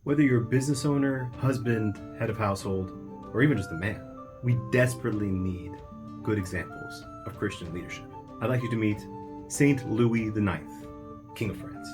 Whether you're a business owner, husband, head of household, or even just a man, we desperately need good examples of Christian leadership. I'd like you to meet Saint Louis IX, King of France.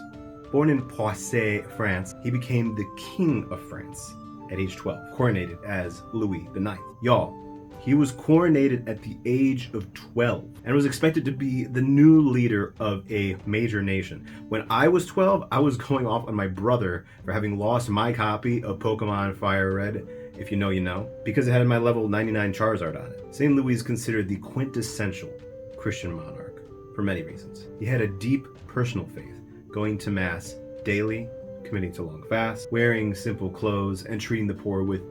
Born in Poissy, France, he became the King of France at age 12, coronated as Louis IX. Y'all, he was coronated at the age of 12 and was expected to be the new leader of a major nation. When I was 12, I was going off on my brother for having lost my copy of Pokemon Fire Red, if you know, you know, because it had my level 99 Charizard on it. St. Louis is considered the quintessential Christian monarch for many reasons. He had a deep personal faith, going to Mass daily, committing to long fasts, wearing simple clothes, and treating the poor with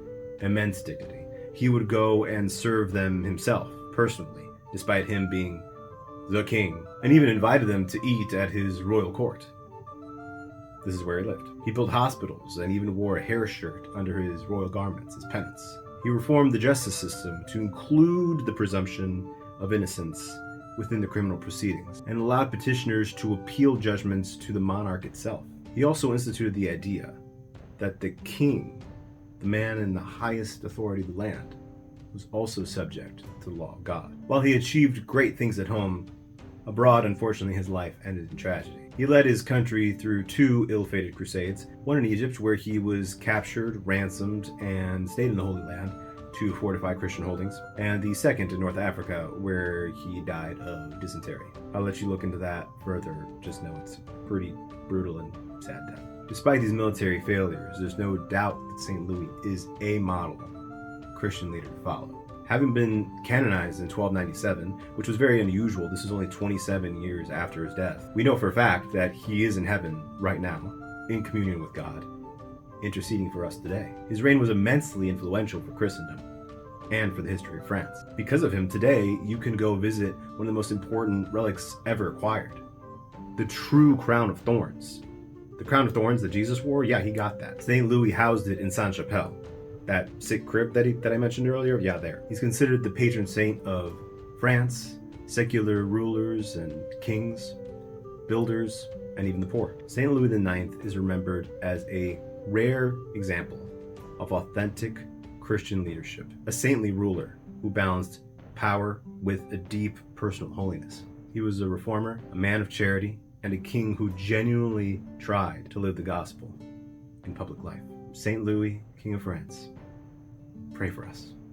immense dignity. He would go and serve them himself, personally, despite him being the king, and even invited them to eat at his royal court. This is where he lived. He built hospitals and even wore a hair shirt under his royal garments as penance. He reformed the justice system to include the presumption of innocence within the criminal proceedings, and allowed petitioners to appeal judgments to the monarch itself. He also instituted the idea that the king, the man in the highest authority of the land, was also subject to the law of God. While he achieved great things at home, abroad, unfortunately, his life ended in tragedy. He led his country through two ill-fated crusades, one in Egypt where he was captured, ransomed, and stayed in the Holy Land to fortify Christian holdings, and the second in North Africa where he died of dysentery. I'll let you look into that further, just know it's pretty brutal and sad death. Despite these military failures, there's no doubt that St. Louis is a model Christian leader to follow. Having been canonized in 1297, which was very unusual, this is only 27 years after his death, we know for a fact that he is in heaven right now, in communion with God, interceding for us today. His reign was immensely influential for Christendom and for the history of France. Because of him, today you can go visit one of the most important relics ever acquired, the true crown of thorns. The crown of thorns that Jesus wore, yeah, he got that. St. Louis housed it in Sainte-Chapelle, that sick crib that I mentioned earlier, yeah, there. He's considered the patron saint of France, secular rulers and kings, builders, and even the poor. St. Louis IX is remembered as a rare example of authentic Christian leadership, a saintly ruler who balanced power with a deep personal holiness. He was a reformer, a man of charity, and a king who genuinely tried to live the gospel in public life. St. Louis, King of France, pray for us.